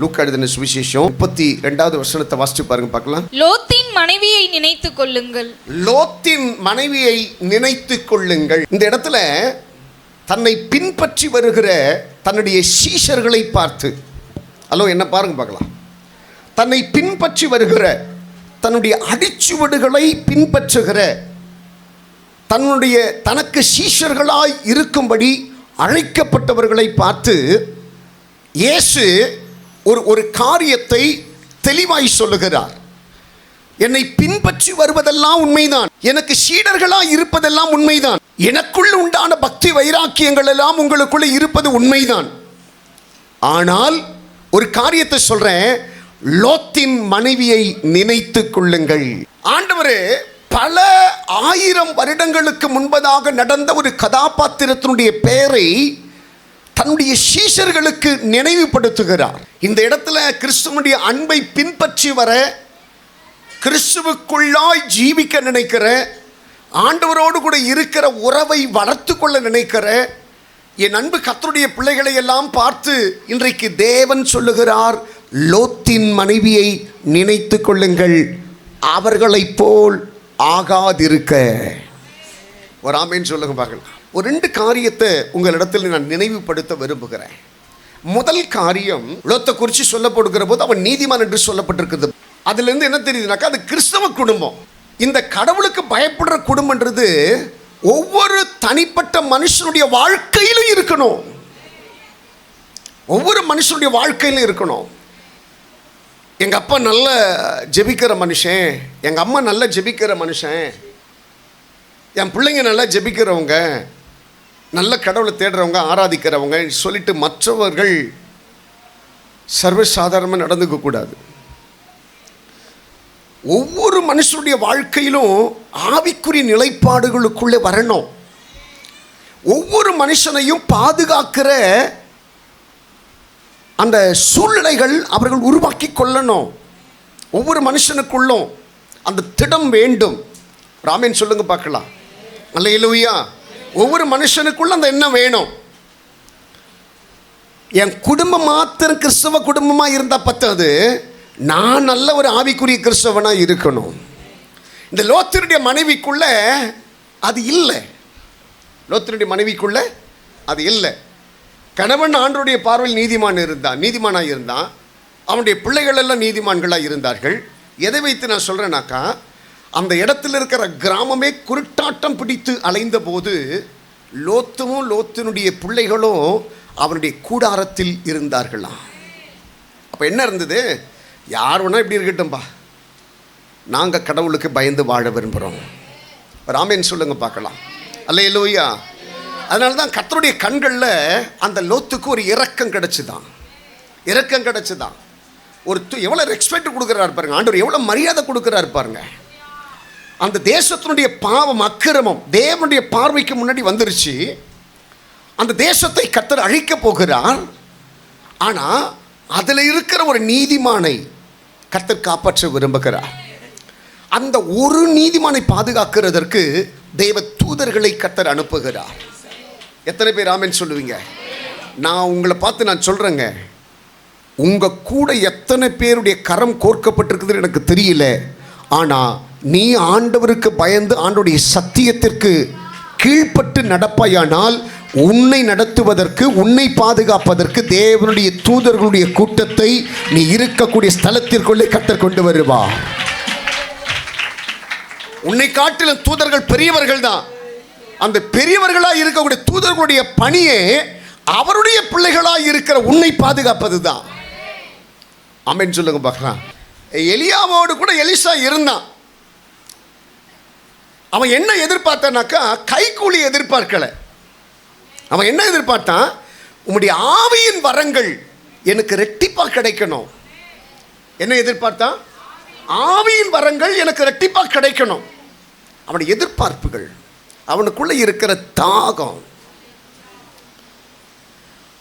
லூக்கா எழுதின சுவிசேஷம் 32வது வசனத்தை வாசிச்சு பாருங்க பார்க்கலாம். லோத்தின் மனைவியை நினைத்துக் கொள்ளுங்கள். லோத்தின் மனைவியை நினைத்துக் கொள்ளுங்கள். இந்த இடத்துல தன்னை பின்பற்றி வருகிற தன்னுடைய சீஷர்களை பார்த்து, ஹலோ என்ன பாருங்க பார்க்கலாம், தன்னை பின்பற்றி வருகிற தன்னுடைய அடிச்சுவடுகளை பின்பற்றுகிற தனக்கு சீஷர்களாய் இருக்கும்படி அழைக்கப்பட்டவர்களை பார்த்து இயேசு ஒரு காரியத்தை தெளிவாய் சொல்லுகிறார். என்னை பின்பற்றி வருவதெல்லாம் உண்மைதான், எனக்கு சீடர்களாய் இருப்பதெல்லாம் உண்மைதான், எனக்குள்ள உண்டான பக்தி வைராக்கியங்கள் எல்லாம் உங்களுக்குள்ள இருப்பது உண்மைதான். ஆனால் ஒரு காரியத்தை சொல்றேன், லோத்தின் மனைவியை நினைத்துக் கொள்ளுங்கள். ஆண்டவரே பல 1000 வருடங்களுக்கு முன்பதாக நடந்த ஒரு கதாபாத்திரத்தினுடைய பெயரை தன்னுடைய சீஷர்களுக்கு நினைவுபடுத்துகிறார். இந்த இடத்துல கிறிஸ்துவனுடைய அன்பை பின்பற்றி வர, கிறிஸ்துவுக்குள்ளாய் ஜீவிக்க நினைக்கிற, ஆண்டவரோடு கூட இருக்கிற உறவை வளர்த்து கொள்ள நினைக்கிற என் அன்பு கர்த்தருடைய பிள்ளைகளை எல்லாம் பார்த்து இன்றைக்கு தேவன் சொல்லுகிறார், லோத்தின் மனைவியை நினைத்து கொள்ளுங்கள், அவர்களைப் போல் ஆகாதிருக்க. ஒரு ஆமேன்னு சொல்லுங்க பார்க்கலாம். ஒரு 2 காரியத்தை உங்களிடத்தில் நான் நினைவுபடுத்த விரும்புகிறேன். முதல் காரியம், லோத்தை குறித்து சொல்லப்படுகிற போது அவன் நீதிமான் என்று சொல்லப்பட்டிருக்கிறது. அதுலேருந்து என்ன தெரியுதுனாக்கா, அது கிறிஸ்தவ குடும்பம். இந்த கடவுளுக்கு பயப்படுற குடும்பம்ன்றது ஒவ்வொரு தனிப்பட்ட மனுஷனுடைய வாழ்க்கையிலும் இருக்கணும். ஒவ்வொரு மனுஷனுடைய வாழ்க்கையிலும் இருக்கணும். எங்கள் அப்பா நல்ல ஜெபிக்கிற மனுஷன், எங்கள் அம்மா நல்ல ஜெபிக்கிற மனுஷன், என் பிள்ளைங்க நல்லா ஜெபிக்கிறவங்க, நல்ல கடவுளை தேடுறவங்க, ஆராதிக்கிறவங்க சொல்லிட்டு மற்றவர்கள் சர்வசாதாரணமாக நடந்துக்கக்கூடாது. ஒவ்வொரு மனுஷனுடைய வாழ்க்கையிலும் ஆவிக்குரிய நிலைப்பாடுகளுக்குள்ளே வரணும். ஒவ்வொரு மனுஷனையும் பாதுகாக்கிற அந்த சூழ்நிலைகள் அவர்கள் உருவாக்கி கொள்ளணும். ஒவ்வொரு மனுஷனுக்குள்ளும் அந்த திடம் வேண்டும். ராமேன் சொல்லுங்க பார்க்கலாம். அல்லேலூயா. ஒவ்வொரு மனுஷனுக்குள்ள அந்த எண்ணம் வேணும். என் குடும்பம் மாத்திரம் கிறிஸ்தவ குடும்பமாக இருந்தால் பத்தாது, நான் நல்ல ஒரு ஆவிக்குரிய கிறிஸ்தவனாக இருக்கணும். இந்த லோத்தினுடைய மனைவிக்குள்ள அது இல்லை. லோத்தினுடைய மனைவிக்குள்ள அது இல்லை. கணவன் ஆண்டவருடைய பார்வையில் நீதிமானாக இருந்தான். அவனுடைய பிள்ளைகள் எல்லாம் நீதிமான்களாக இருந்தார்கள். எதை வைத்து நான் சொல்கிறேன்னாக்கா, அந்த இடத்துல இருக்கிற கிராமமே குருட்டாட்டம் பிடித்து அலைந்த போது லோத்தினுடைய பிள்ளைகளும் அவனுடைய கூடாரத்தில் இருந்தார்களாம். அப்போ என்ன இருந்தது, யார் வேணா இப்படி இருக்கட்டும்பா, நாங்கள் கடவுளுக்கு பயந்து வாழ விரும்புகிறோம். ராமேன் சொல்லுங்க பார்க்கலாம். அல்லேலூயா. அதனால தான் கர்த்தருடைய கண்களில் அந்த லோத்துக்கு ஒரு இரக்கம் கிடச்சிதான். ஒரு எவ்வளோ ரெஸ்பெக்ட் கொடுக்குறாரு பாருங்க, ஆண்டவர் எவ்வளோ மரியாதை கொடுக்குறாரு பாருங்க. அந்த தேசத்தினுடைய பாவம் அக்கிரமம் தேவனுடைய பார்வைக்கு முன்னாடி வந்துருச்சு. அந்த தேசத்தை கர்த்தர் அழிக்க போகிறார். ஆனால் அதில் இருக்கிற ஒரு நீதிமானை கர்த்தர் காப்பாற்ற விரும்புகிறார். அந்த ஒரு நீதிமானை பாதுகாக்கிறதற்கு தேவ தூதர்களை கர்த்தர் அனுப்புகிறார். எத்தனை பேர் ஆமென் சொல்லுவீங்க? நான் உங்களை பார்த்து நான் சொல்கிறேங்க, உங்கள் கூட எத்தனை பேருடைய கரம் கோர்க்கப்பட்டிருக்குதுன்னு எனக்கு தெரியல. ஆனால் நீ ஆண்டவருக்கு பயந்து ஆண்டவருடைய சத்தியத்திற்கு கீழ்ப்பட்டு நடப்பாயானால் உன்னை நடத்துவதற்கு, உன்னை பாதுகாப்பதற்கு தேவனுடைய தூதர்களுடைய கூட்டத்தை நீ இருக்கக்கூடிய ஸ்தலத்திற்குள்ளே கர்த்தர் கொண்டு வருவா. உன்னை காட்டிலும் தூதர்கள் பெரியவர்கள் தான். அந்த பெரியவர்களாக இருக்கக்கூடிய தூதர்களுடைய பணியே அவருடைய பிள்ளைகளாக இருக்கிற உன்னை பாதுகாப்பது தான். ஆமென் சொல்லுங்க பார்க்கலாம். எலியாவோடு கூட எலிசா இருந்தான். அவன் என்ன எதிர்பார்த்தானாக்கா, கைக்கூலி எதிர்பார்க்கல. அவன் என்ன எதிர்பார்த்தான், உம்முடைய ஆவியின் வரங்கள் எனக்கு ரெட்டிப்பாக கிடைக்கணும். என்ன எதிர்பார்த்தான்? ஆவியின் வரங்கள் எனக்கு ரெட்டிப்பாக கிடைக்கணும். அவனுடைய எதிர்பார்ப்புகள், அவனுக்குள்ள இருக்கிற தாகம்.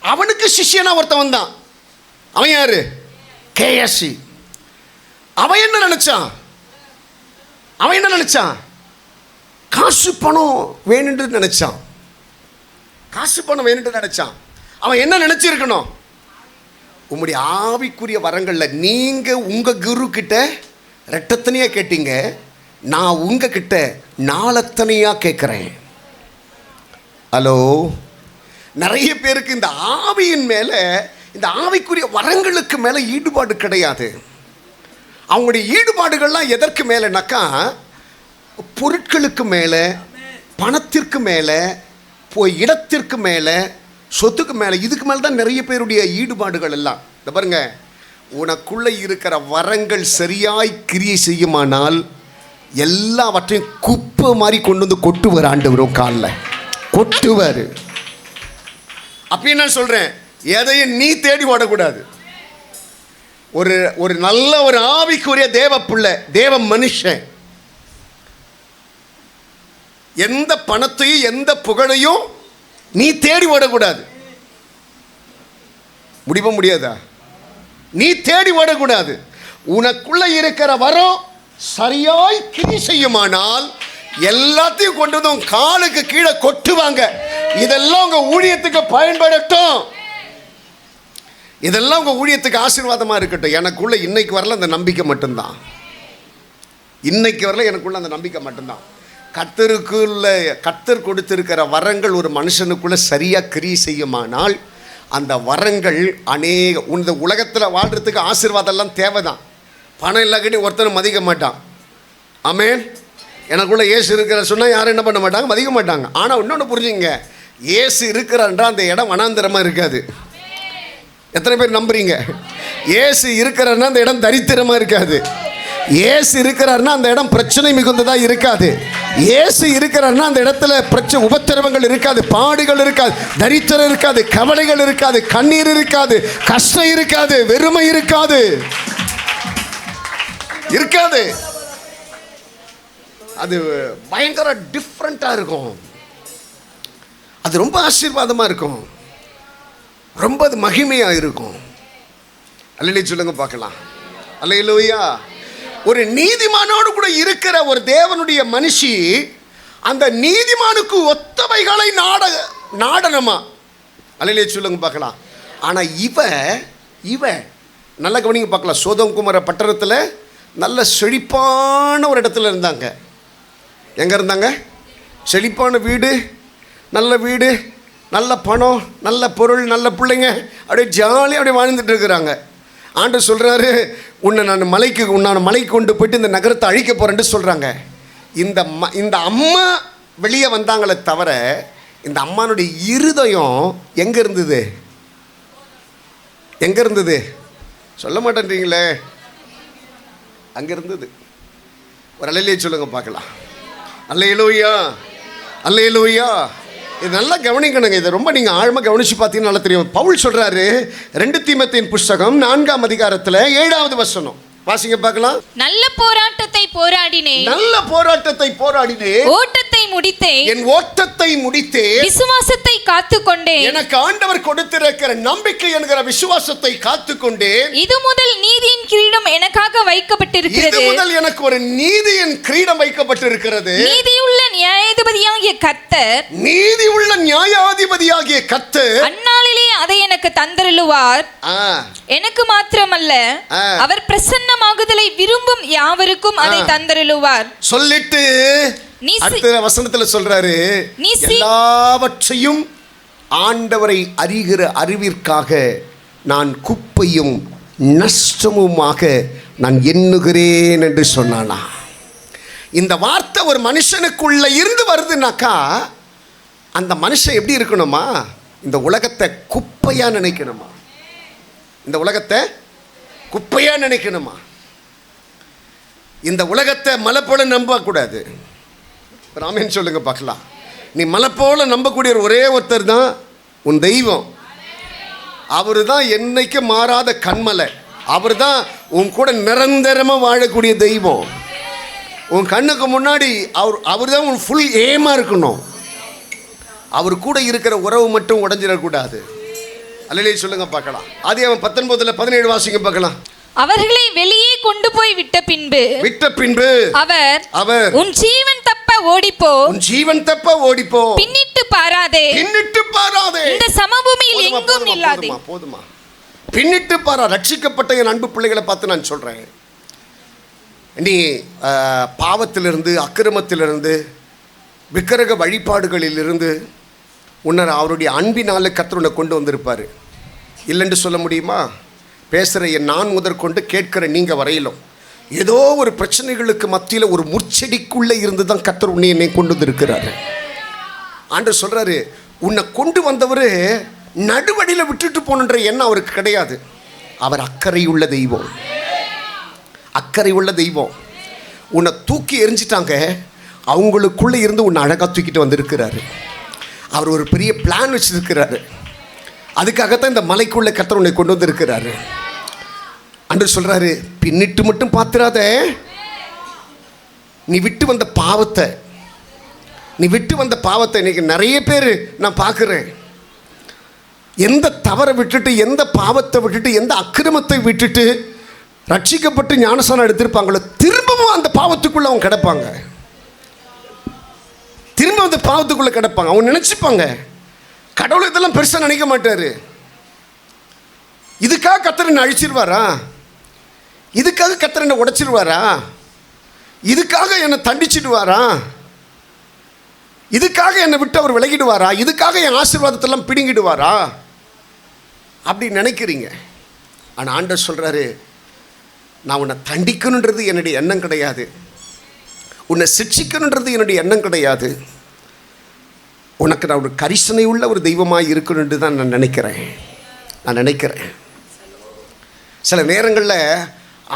அவனுக்கு சிஷ்யனா ஒருத்தவன் தான். அவன் யாரு? கேஎஸ்சி. அவன் என்ன நினைச்சான்? காசு பணம் வேணும்னு நினைச்சான். அவன் என்ன நினைச்சிருக்கணும்? உம்முடைய ஆவிக்குரிய வரங்களில் நீங்கள் உங்கள் குரு கிட்ட ரெட்டத்தனையாக கேட்டீங்க, நான் உங்ககிட்ட நாளத்தனையாக கேட்குறேன். ஹலோ, நிறைய பேருக்கு இந்த ஆவியின் மேலே, இந்த ஆவிக்குரிய வரங்களுக்கு மேலே ஈடுபாடு கிடையாது. அவங்களுடைய ஈடுபாடுகள்லாம் எதற்கு மேலேனாக்கா, பொருட்களுக்கு மேலே, பணத்திற்கு மேலே, இடத்திற்கு மேலே, சொத்துக்கு மேலே, இதுக்கு மேலே தான் நிறைய பேருடைய ஈடுபாடுகள் எல்லாம். இந்த பாருங்க, உனக்குள்ளே இருக்கிற வரங்கள் சரியாய் கிரியை செய்யுமானால் எல்லாவற்றையும் குப்பை மாதிரி கொண்டு வந்து கொட்டுவார் ஆண்டவர். காலில் கொட்டுவார். அப்படின்னு நான் சொல்கிறேன், எதையும் நீ தேடி ஓடக்கூடாது. ஒரு நல்ல ஒரு ஆவிக்குரிய தேவ பிள்ளை, தேவ மனுஷன் எந்த பணத்தையும் எந்த புகழையும் நீ தேடி ஓடக்கூடாது. முடியாதா? நீ தேடி ஓடக்கூடாது. உனக்குள்ள இருக்கிற வரம் சரியாய் கிரி செய்யுமானால் எல்லாத்தையும் கொண்டு வந்து உன் காலுக்கு கீழே கொட்டுவாங்க. இதெல்லாம் உங்க ஊழியத்துக்கு பயன்படட்டும், இதெல்லாம் உங்க ஊழியத்துக்கு ஆசீர்வாதமா இருக்கட்டும். எனக்குள்ள இன்னைக்கு வரல அந்த நம்பிக்கை மட்டும்தான். இன்னைக்கு வரல எனக்குள்ள அந்த நம்பிக்கை மட்டும்தான். கர்த்தர் கொடுத்திருக்கிற வரங்கள் ஒரு மனுஷனுக்குள்ள சரியா கிரி செய்யுமானால் அந்த வரங்கள் இந்த உலகத்தில் வாழ்றதுக்கு ஆசீர்வாதம் எல்லாம் தேவைதான். பணம் இல்லாட்டி ஒருத்தரும் மதிக்க மாட்டான். ஆமென். எனக்குள்ள இயேசு இருக்கிற சொன்னால் யாரும் என்ன பண்ண மாட்டாங்க, மதிக்க மாட்டாங்க. ஆனால் இன்னொன்று புரிஞ்சுங்க, இயேசு இருக்கிறான்றா அந்த இடம் வனாந்திரமாக இருக்காது. எத்தனை பேர் நம்புறீங்க? இயேசு இருக்கிறாருன்னா அந்த இடம் தரித்திரமாக இருக்காது. இயேசு இருக்கிறாருன்னா அந்த இடம் பிரச்சனை மிகுந்ததாக இருக்காது. இயேசு இருக்கிறாருன்னா அந்த இடத்துல பிரச்சனை, உபத்திரவங்கள் இருக்காது, பாடுகள் இருக்காது, தரித்திரம் இருக்காது, கவலைகள் இருக்காது, கண்ணீர் இருக்காது, கஷ்டம் இருக்காது, வெறுமை இருக்காது. அது பயங்கர டிஃப்ரெண்ட்டாக இருக்கும். அது ரொம்ப ஆசீர்வாதமாக இருக்கும், ரொம்ப அது மகிமையாக இருக்கும். அல்லேலூயா சொல்லுங்க பார்க்கலாம். அல்லேலூயா. ஒரு நீதிமானோடு கூட இருக்கிற ஒரு தேவனுடைய மனுஷி அந்த நீதிமானுக்கு ஒத்தவைகளை நாடணுமா? அல்லேலூயா சொல்லுங்க பார்க்கலாம். ஆனால் இவ நல்லா கவனிங்க பார்க்கலாம். சோதோம் குமார பட்டணத்தில் நல்ல செழிப்பான ஒரு இடத்துல இருந்தாங்க. எங்கே இருந்தாங்க? செழிப்பான வீடு, நல்ல வீடு, நல்ல பணம், நல்ல பொருள், நல்ல பிள்ளைங்க, அப்படியே ஜாலியாக அப்படியே வாழ்ந்துட்டு இருக்கிறாங்க. ஆண்டு சொல்கிறாரு, நான் மலைக்கு கொண்டு போயிட்டு இந்த நகரத்தை அழிக்க போகிறேன்ட்டு சொல்கிறாங்க. இந்த அம்மா வெளியே வந்தாங்களே தவிர இந்த அம்மானுடைய இருதயம் எங்கே இருந்தது? எங்கே இருந்தது? சொல்ல மாட்டேன்றீங்களே. அங்கே இருந்தது. ஒரு அல்லேலூயா சொல்லுங்க பார்க்கலாம். அல்லேலூயா, அல்லேலூயா. இது நல்லா கவனிக்கணுங்க. இதை ரொம்ப நீங்கள் ஆழமாக கவனித்து பார்த்தீங்கன்னா நல்லா தெரியும். பவுல் சொல்கிறாரு 2 தீமோத்தேயுவின் புஸ்தகம் 4ஆம் அதிகாரத்தில் 7வது வசனம். வாசிங்க பார்க்கலாம். நல்ல போராட்டத்தை போராடினேன், ஓட்டத்தை முடித்தேன், என் ஓட்டத்தை முடித்தேன், விசுவாசத்தை காத்துக்கொண்டேன், எனக்கு ஆண்டவர் கொடுத்திருக்கிற நம்பிக்கை என்கிற விசுவாசத்தை காத்துக்கொண்டேன். இது முதல் நீதியின் கிரீடம் எனக்காக வைக்கப்பட்டிருக்கிறது. இது முதல் எனக்கு ஒரு நீதியின் கிரீடம் வைக்கப்பட்டிருக்கிறது. நீதியுள்ள நியாயாதிபதியாகிய கர்த்தர் அந்நாளிலே அதை எனக்கு தந்தருளுவார். எனக்கு மாத்திரமல்ல, அவர் பிரசன்னமாகுதலை விரும்பும் யாவருக்கும் அதை தந்தருளுவார் சொல்லிட்டு அடுத்த வசனத்துல சொல்றாரு, எல்லாவற்றையும் ஆண்டவரை அறிகிற அறிவிற்காக நான் குப்பையும் நஷ்டமுமாக நான் எண்ணுகிறேன் என்று சொன்னானா. இந்த வார்த்தை ஒரு மனுஷனுக்குள்ள இருந்து வருதுனாக்கா அந்த மனுஷன் எப்படி இருக்கணுமா? இந்த உலகத்தை குப்பையா நினைக்கணுமா? இந்த உலகத்தை குப்பையா நினைக்கணுமா? இந்த உலகத்தை மலை போல நம்பக்கூடாது. ராமன் சொல்லுங்க பார்க்கலாம். நீ மலை போல நம்பக்கூடிய ஒரே ஒருத்தர் தான் உன் தெய்வம். அவரு தான் என்னைக்கு மாறாத கண்மலை. அவர் தான் உன் கூட நிரந்தரமாக வாழக்கூடிய தெய்வம். உன் கண்ணுக்கு முன்னாடி அவர் தான் உன் ஃபுல் ஏமாக இருக்கணும். அவர் கூட இருக்கிற உறவு மட்டும் உடைஞ்சிடக்கூடாது. அல்லேலூயா சொல்லுங்க பார்க்கலாம். ஆதியாகமம் 19:17 வாசிங்க பார்க்கலாம். அவர்களை வெளியே கொண்டு போய் விட்ட பின்பு அவர் உன் ஜீவன் தப்ப ஓடிப்போ பின்னிட்டு பாராதே இந்த சமபூமியில் எங்கும் நில்லாதே. போதுமா பின்னிட்டு பாரா. ரட்சிக்கப்பட்ட என் அன்பு பிள்ளைகளை பார்த்து நான் சொல்கிறேன், நீ பாவத்திலிருந்து, அக்கிரமத்திலிருந்து, விக்கிரக வழிபாடுகளிலிருந்து உன்னை அவருடைய அன்பினால் கர்த்தர் உன்னை கொண்டு வந்திருப்பார். இல்லைன்னு சொல்ல முடியுமா? பேசுகிற என் நான் முதற்கொண்டு கேட்குற நீங்கள் வரையிலும் ஏதோ ஒரு பிரச்சனைகளுக்கு மத்தியில் ஒரு முற்செடிக்குள்ளே இருந்து தான் கர்த்தர் உன்னை என்னை கொண்டு வந்திருக்கிறாரு. ஆண்டவர் சொல்கிறாரு, உன்னை கொண்டு வந்தவர் நடுவடியில் விட்டுட்டு போகணுன்ற எண்ணம் அவருக்கு கிடையாது. அவர் அக்கறை உள்ள தெய்வம், அக்கறை உள்ள தெய்வம். உன்னை தூக்கி எரிஞ்சிட்டாங்க, அவங்களுக்குள்ளே இருந்து உன்னை அழகாக தூக்கிட்டு வந்திருக்கிறாரு. அவர் ஒரு பெரிய பிளான் வச்சுருக்கிறாரு. அதுக்காகத்தான் இந்த மலைக்குள்ளே கர்த்தர் உன்னை கொண்டு வந்திருக்கிறாரு. ஆண்டவர் சொல்கிறாரு, பின்னிட்டு மட்டும் பார்த்துறாத, நீ விட்டு வந்த பாவத்தை, நீ விட்டு வந்த பாவத்தை. இன்றைக்கி நிறைய பேர் நான் பார்க்குறேன், எந்த தவறை விட்டுட்டு, எந்த பாவத்தை விட்டுட்டு, எந்த அக்கிரமத்தை விட்டுட்டு ரட்சிக்கப்பட்டு ஞானஸ்நானம் எடுத்திருப்பாங்களோ திரும்பவும் அந்த பாவத்துக்குள்ளே அவங்க கிடப்பாங்க. திரும்ப அந்த பாவத்துக்குள்ளே கிடப்பாங்க. அவங்க நினச்சிப்பாங்க, கடவுள் இதெல்லாம் பெருசாக நினைக்க மாட்டார். இதுக்காக கர்த்தர் என்னை அழிச்சிருவாரா? இதுக்காக கர்த்தர் என்னை உடைச்சிருவாரா? இதுக்காக என்னை தண்டிச்சிடுவாரா? இதுக்காக என்னை விட்டு அவர் விலகிடுவாரா? இதுக்காக என் ஆசீர்வாதத்தெல்லாம் பிடுங்கிடுவாரா? அப்படி நினைக்கிறீங்க. ஆனால் ஆண்டவர் சொல்கிறாரு, நான் உன்னை தண்டிக்கணுன்றது என்னுடைய எண்ணம் கிடையாது, உன்னை சிட்சிக்கணுன்றது என்னுடைய எண்ணம் கிடையாது. உனக்கு நான் ஒரு கரிசனை உள்ள ஒரு தெய்வமாக இருக்கணுன்ட்டு தான் நான் நினைக்கிறேன். சில நேரங்களில்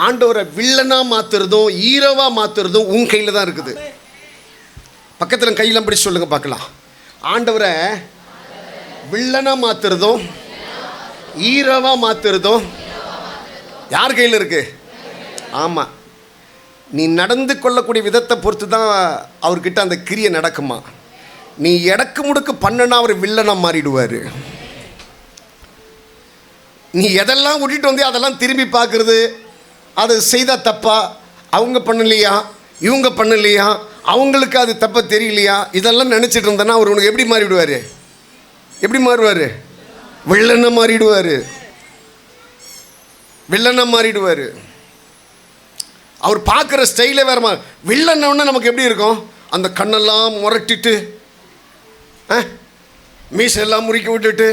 ஆண்டவரை வில்லனாக மாற்றுறதும் ஈரோவாக மாற்றுறதும் உன் கையில் தான் இருக்குது. பக்கத்தில் கையெல்லாம் பிடிச்சி சொல்லுங்க பார்க்கலாம். ஆண்டவரை வில்லனாக மாற்றுறதும் ஈரோவாக மாற்றுறதும் யார் கையில் இருக்குது? ஆமாம், நீ நடந்து கொள்ளக்கூடிய விதத்தை பொறுத்து தான் அவர்கிட்ட அந்த கிரியை நடக்குமா. நீ எடக்கு முடுக்கு பண்ணனா அவர் வில்லனாக மாறிடுவார். நீ எதெல்லாம் விட்டுட்டு வந்து அதெல்லாம் திரும்பி பார்க்குறது, அது செய்தால் தப்பா, அவங்க பண்ணலையா, இவங்க பண்ணலையா, அவங்களுக்கு அது தப்பாக தெரியலையா, இதெல்லாம் நினச்சிட்டு இருந்தேன்னா அவர் உனக்கு எப்படி மாறிவிடுவார்? எப்படி மாறுவார்? வில்லனாக மாறிடுவார். வில்லனாக மாறிடுவார். அவர் பார்க்குற ஸ்டைலே வேறு மாதிரி. வில்லன்னொன்னே நமக்கு எப்படி இருக்கும்? அந்த கண்ணெல்லாம் முரட்டிட்டு, மீசெல்லாம் முறுக்கி விட்டுட்டு,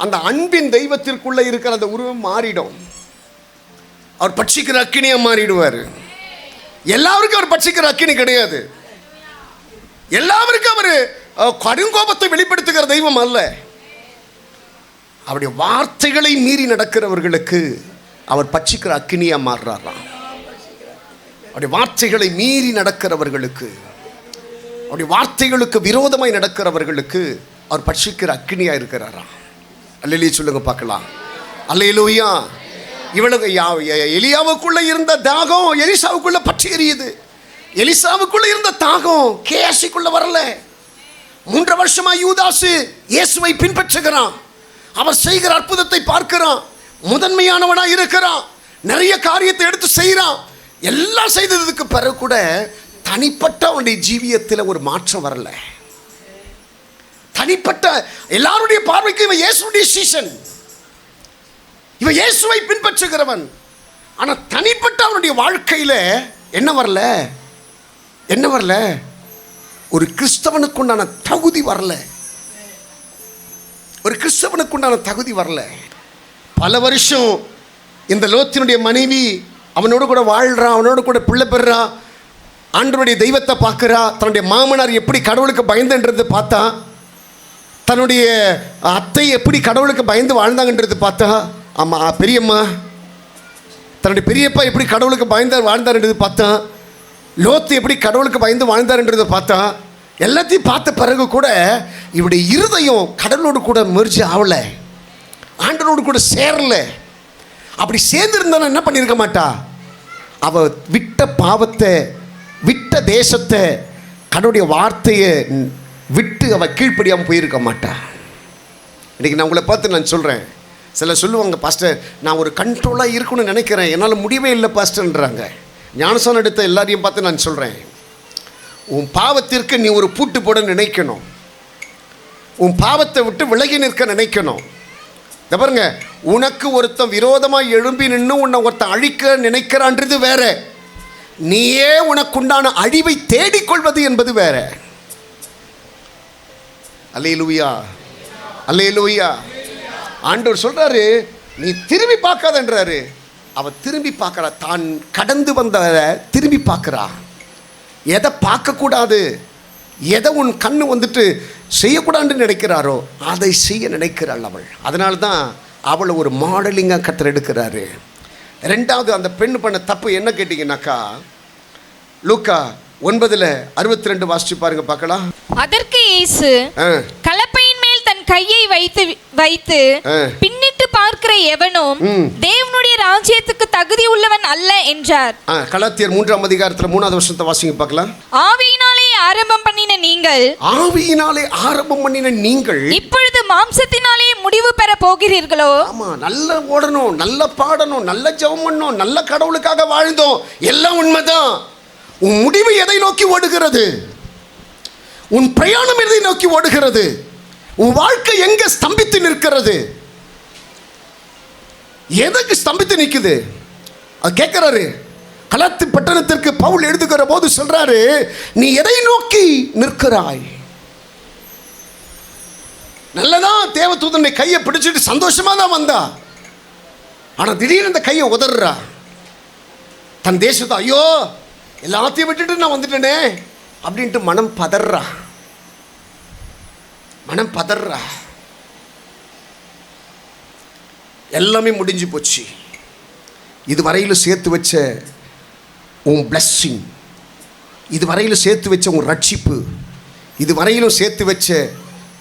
அந்த அன்பின் தெய்வத்திற்குள்ளே இருக்கிற அந்த உருவம் மாறிடும். அவர் பட்சிக்கிற அக்கினியாக மாறிடுவார். எல்லாருக்கும் அவர் பட்சிக்கிற அக்கினி கிடையாது. எல்லாருக்கும் அவர் கடுங்கோபத்தை வெளிப்படுத்துகிற தெய்வம் அல்ல. அவருடைய வார்த்தைகளை மீறி நடக்கிறவர்களுக்கு அவர் பட்சிக்கிற அக்கினியாக மாறுறாராம். அவருடைய வார்த்தைகளை மீறி நடக்கிறவர்களுக்கு, அவருடைய வார்த்தைகளுக்கு விரோதமாய் நடக்கிறவர்களுக்கு அவர் பட்சிக்கிற அக்கினியாக இருக்கிறாராம். அல்லேலூயா சொல்லுங்க பார்க்கலாம். அல்லேலூயா. இவளுக்கு எலியாவுக்குள்ள இருந்த தாகம் எலிசாவுக்குள்ள பற்றி எரியுது. எலிசாவுக்குள்ள இருந்த தாகம் கேசிக்குள்ள வரல. 3 வருஷமா யூதாசு இயேசுவை பின்பற்றுகிறான். அவர் செய்கிற அற்புதத்தை பார்க்கிறான். முதன்மையானவனா இருக்கிறான். நிறைய காரியத்தை எடுத்து செய்கிறான். எல்லாம் செய்ததுக்கு பிறகு கூட தனிப்பட்ட அவனுடைய ஜீவியத்தில் ஒரு மாற்றம் வரல. தனிப்பட்ட எல்லாருடைய பார்வைக்கு இவன் இயேசுடைய சீசன், இவன் இயேசுவை பின்பற்றுகிறவன். ஆனால் தனிப்பட்ட அவனுடைய வாழ்க்கையில் என்ன வரல? ஒரு கிறிஸ்தவனுக்குண்டான தகுதி வரல. ஒரு கிறிஸ்தவனுக்குண்டான தகுதி வரல. பல வருஷம் இந்த லோத்தினுடைய மனைவி அவனோடு கூட வாழ்கிறான், அவனோடு கூட பிள்ளை பெறுறான், ஆண்டவருடைய தெய்வத்தை பார்க்குறா. தன்னுடைய மாமனார் எப்படி கடவுளுக்கு பயந்துன்றது பார்த்தா, தன்னுடைய அத்தை எப்படி கடவுளுக்கு பயந்து வாழ்ந்தாங்கன்றது பார்த்தா, ஆமாம் பெரியம்மா தன்னுடைய பெரியப்பா எப்படி கடவுளுக்கு வாழ்ந்தார்ன்றது பார்த்தா, லோத்து எப்படி கடவுளுக்கு பயந்து வாழ்ந்தார்ன்றதை பார்த்தா, எல்லாத்தையும் பார்த்த பிறகு கூட இவருடைய இருதயம் கடவுளோடு கூட மெர்ஜ் ஆகலை, ஆண்டவரோடு கூட சேரல. அப்படி சேர்ந்துருந்தாலும் என்ன பண்ணியிருக்க மாட்டா? அவள் விட்ட பாவத்தை, விட்ட தேசத்தை, கடவுளுடைய வார்த்தையை விட்டு அவள் கீழ்ப்படியாமல் போயிருக்க மாட்டா. இன்றைக்கி நான் உங்களை பார்த்து நான் சொல்கிறேன். சில சொல்லுவாங்க, பாஸ்டர் நான் ஒரு கண்ட்ரோலாக இருக்கணும்னு நினைக்கிறேன், என்னால் முடியவே இல்லை பாஸ்டர்ன்றாங்க. ஞானஸ்நானம் எடுத்த எல்லாரையும் பார்த்து நான் சொல்கிறேன், உன் பாவத்திற்கு நீ ஒரு பூட்டு போட நினைக்கணும். உன் பாவத்தை விட்டு விலகி நிற்க நினைக்கணும். இதை பாருங்க, உனக்கு ஒருத்தன் விரோதமாக எழும்பி நின்று உன்னை ஒருத்தன் அழிக்க நினைக்கிறான்றது வேற, நீயே உனக்குண்டான அழிவை தேடிக்கொள்வது என்பது வேற. அல்லேலூயா, அல்லேலூயா. ஆண்டவர் சொல்றாரு, நீ திரும்பி பார்க்காதன்றாரு. அவ திரும்பி பார்க்கறா, தான் கடந்து வந்த திரும்பி பார்க்கறா. எதை பார்க்கக்கூடாது, எதை உன் கண்ணு வந்துட்டு செய்யக்கூடாதுன்னு நினைக்கிறாரோ அதை செய்ய நினைக்கிறாள் அவள். அதனால தான் அவளை ஒரு மாடலிங்காக கர்த்தர் எடுக்கிறாரு. ரெண்டாவது, அந்த பெண் பண்ண தப்பு என்ன கேட்டிங்கன்னாக்கா, லூக்கா 9:62 வாசிச்சு பாருங்க பார்க்கலாம். அதற்கு இயேசு கலப்பையின் மேல் தன் கையை வைத்து பின்னிட்டு பார்க்கிற எவனும் தேவனுடைய ராஜ்யத்துக்கு தகுதி உள்ளவன் அல்ல என்றார். கலாத்தியர் 3:3 வசனத்தை வாசிங்க பார்க்கலாம். ஆவியினாலே ஆரம்பம் பண்ணின நீங்கள் இப்பொழுது மாம்சத்தினாலே முடிவு பெற போகிறீர்களோ? ஆமா, நல்லா ஓடணும், நல்லா பாடணும், நல்ல ஜெபம் பண்ணணும், நல்ல கடவுளுக்காக வாழ்ந்தோம், எல்லாம் உண்மைதான். உன் முடிவு எதை நோக்கி ஓடுகிறது? உன் பிரயாணம் எதை நோக்கி ஓடுகிறது? உன் வாழ்க்கை எங்க ஸ்தம்பித்து நிற்கிறது? எதற்கு ஸ்தம்பித்து நிற்குது? அது கேட்கிறாரு. கலாத்தி பட்டணத்திற்கு பவுல் எழுதுகிற போது சொல்றாரு, நீ எதை நோக்கி நிற்கிறாய்? நல்லதான் தேவதூதனை கையை பிடிச்சிட்டு சந்தோஷமா தான் வந்தா, ஆனா திடீர்னு இந்த கையை உதறா. தன் தேசத்தை, ஐயோ எல்லாத்தையும் விட்டுட்டு நான் வந்துட்டேனே அப்படின்ட்டு மனம் பதறா. எல்லாமே முடிஞ்சு போச்சு. இதுவரையிலும் சேர்த்து வச்ச உன் பிளஸ்ஸிங், இதுவரையிலும் சேர்த்து வச்ச உன் ரட்சிப்பு, இதுவரையிலும் சேர்த்து வச்ச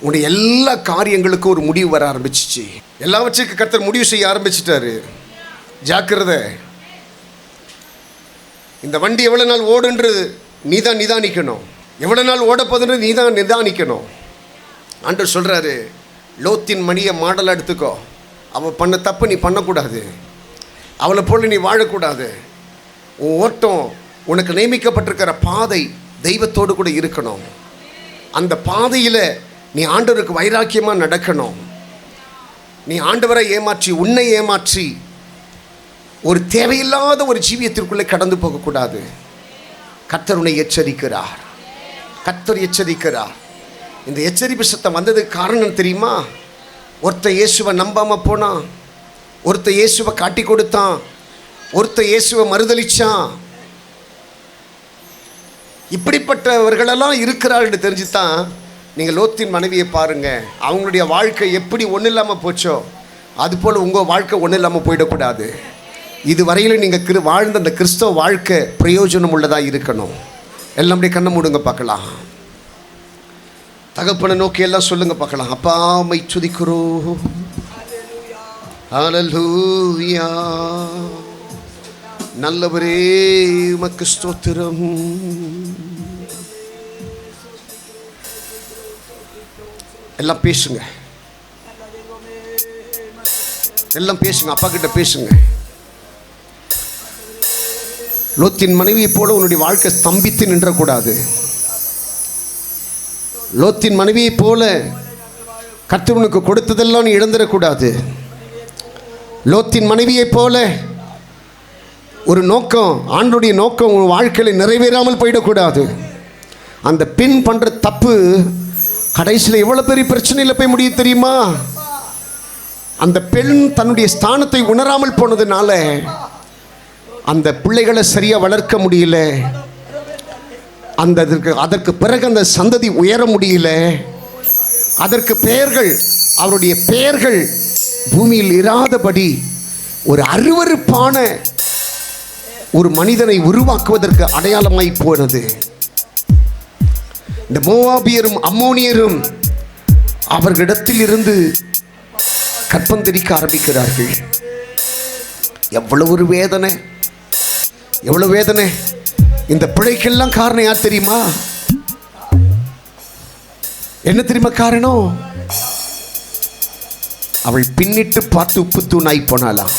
உன்னுடைய எல்லா காரியங்களுக்கும் ஒரு முடிவு வர ஆரம்பிச்சிச்சு. எல்லாவற்றுக்கும் கர்த்தர் முடிவு செய்ய ஆரம்பிச்சிட்டாரு. ஜாக்கிரதை, இந்த வண்டி எவ்வளோ நாள் ஓடுன்றது நீ தான் நிதானிக்கணும். எவ்வளோ நாள் ஓடப்போதுன்றது நீ தான் நிதானிக்கணும். ஆண்டவர் சொல்கிறாரு, லோத்தின் மணியை மாடலாக எடுத்துக்கோ. அவள் பண்ண தப்பு நீ பண்ணக்கூடாது, அவளை போல் நீ வாழக்கூடாது. உன் ஓட்டம், உனக்கு நியமிக்கப்பட்டிருக்கிற பாதை தெய்வத்தோடு கூட இருக்கணும். அந்த பாதையில் நீ ஆண்டவருக்கு வைராக்கியமாக நடக்கணும். நீ ஆண்டவரை ஏமாற்றி, உன்னை ஏமாற்றி ஒரு தேவையில்லாத ஒரு ஜீவியத்திற்குள்ளே கடந்து போகக்கூடாது. கர்த்தர் உன்னை எச்சரிக்கிறார். இந்த எச்சரிப்பு சத்தம் வந்ததுக்கு காரணம் தெரியுமா? ஒருத்தன் இயேசுவை நம்பாமல் போனான், ஒருத்தன் இயேசுவை காட்டி கொடுத்தான், ஒருத்தன் இயேசுவை மறுதளிச்சான். இப்படிப்பட்டவர்களெல்லாம் இருக்கிறார்கள் தெரிஞ்சு தான் நீங்கள் லோத்தின் மனைவியை பாருங்கள். அவங்களுடைய வாழ்க்கை எப்படி ஒன்றும் இல்லாமல் போச்சோ அதுபோல் உங்கள் வாழ்க்கை ஒன்றும் இல்லாமல் போயிடக்கூடாது. இதுவரையிலும் நீங்கள் வாழ்ந்த அந்த கிறிஸ்தவ வாழ்க்கை பிரயோஜனம் உள்ளதாக இருக்கணும். எல்லாமே கண்ணை மூடுங்க பார்க்கலாம். தகப்பனை நோக்கி எல்லாம் சொல்லுங்க பார்க்கலாம். அப்பா மை துதிக்கிறோம், ஹல்லேலூயா, நல்லவரே உமக்கு ஸ்தோத்திரம். எல்லாம் பேசுங்க, எல்லாம் பேசுங்க, அப்பா கிட்ட பேசுங்க. லோத்தின் மனைவியை போல உன்னுடைய வாழ்க்கை ஸ்தம்பித்து நின்றக்கூடாது. லோத்தின் மனைவியை போல கர்த்தர் உனக்கு கொடுத்ததெல்லாம் நீ இழந்துடக்கூடாது. லோத்தின் மனைவியை போல ஒரு நோக்கம், ஆண்டவருடைய நோக்கம் உன் வாழ்க்கையில் நிறைவேறாமல் போயிடக்கூடாது. அந்த பெண் பண்ணுற தப்பு கடைசியில் எவ்வளோ பெரிய பிரச்சனையில் போய் முடியும் தெரியுமா? அந்த பெண் தன்னுடைய ஸ்தானத்தை உணராமல் போனதுனால அந்த பிள்ளைகளை சரியாக வளர்க்க முடியல. அதற்கு பிறகு அந்த சந்ததி உயர முடியல. அதற்கு பெயர்கள், அவருடைய பெயர்கள் பூமியில் இராதபடி ஒரு அருவருப்பான ஒரு மனிதனை உருவாக்குவதற்கு அடையாளமாய் போனது. இந்த மோவாபியரும் அம்மோனியரும் அவர்களிடத்தில் இருந்து கற்பந்தரிக்க ஆரம்பிக்கிறார்கள். எவ்வளவு ஒரு வேதனை, எவ்வளவு வேதனை! இந்த பிழைக்கெல்லாம் காரணம் யார் தெரியுமா? என்ன தெரியுமா காரணம்? அவள் பின்னிட்டு பார்த்து உப்பு தூணாய் போனாலாம்.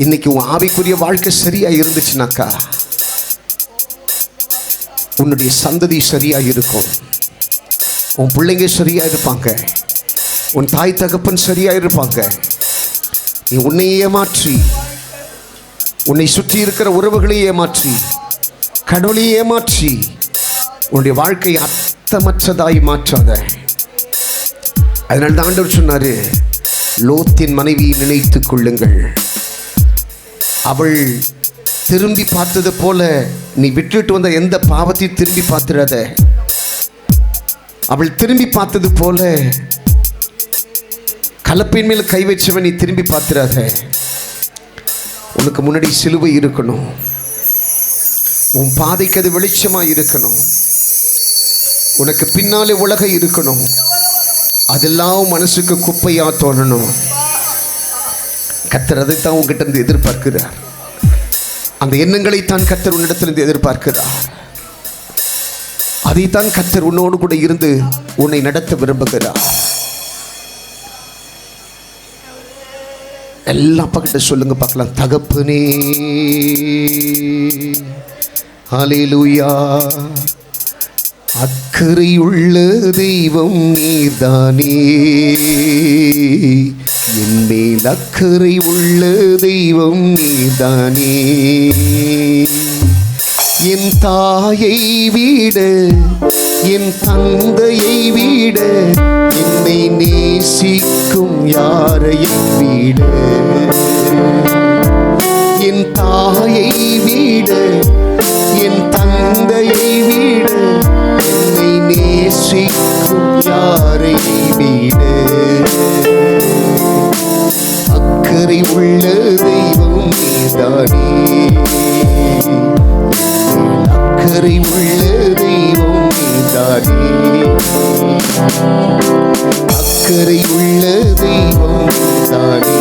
இன்னைக்கு உன் ஆவிக்குரிய வாழ்க்கை சரியா இருந்துச்சுனாக்கா உன்னுடைய சந்ததி சரியா இருக்கும். உன் பிள்ளைங்க சரியா இருப்பாங்க, உன் தாய் தகப்பன் சரியா இருப்பாங்க. நீ உன்னையே ஏமாற்றி, உன்னை சுற்றி இருக்கிற உறவுகளையே ஏமாற்றி, கடவுளையே ஏமாற்றி உன்னுடைய வாழ்க்கை அர்த்தமற்றதாய் மாற்றாத. அதனால தான் ஆண்டவர் சொன்னாரு, லோத்தின் மனைவியை நினைத்துக் கொள்ளுங்கள். அவள் திரும்பி பார்த்தது போல நீ விட்டுட்டு வந்த எந்த பாவத்தையும் திரும்பி பார்த்துடாத. அவள் திரும்பி பார்த்தது போல கலப்பையின் மேல் கை வச்சவன் நீ திரும்பி பார்த்துடாத. உனக்கு முன்னாடி சிலுவை இருக்கணும், உன் பாதைக்கு அது வெளிச்சமாக இருக்கணும், உனக்கு பின்னாலே உலகம் இருக்கணும். அதெல்லாம் மனசுக்கு குப்பையா தோணணும். கர்த்தர் அதைத்தான் உங்ககிட்ட இருந்து எதிர்பார்க்கிறார். அந்த எண்ணங்களைத்தான் கர்த்தர் உன்னிடத்திலிருந்து எதிர்பார்க்கிறார். அதைத்தான் கர்த்தர் உன்னோடு கூட இருந்து உன்னை நடத்த விரும்புகிறார். எல்லா பக்கிட்ட சொல்லுங்க பார்க்கலாம். தகப்பனே, ஹல்லேலூயா, அக்கறையுள்ள தெய்வம் நீர்தானே, என் மேல் அக்கறை உள்ள தெய்வம் நீர்தானே. என் தாயை விட, என் தந்தையை விட, என்னை நேசிக்கும் யாரையும் விட, என் தாயை விட, என் தந்தையை விட, என்னை நேசிக்கும் யாரை விட, அக்கறை உள்ள தெய்வம் நீதானே, அக்கறை உள்ள தெய்வம் நீதானே, அக்கறை உள்ள தெய்வம் நீதானே.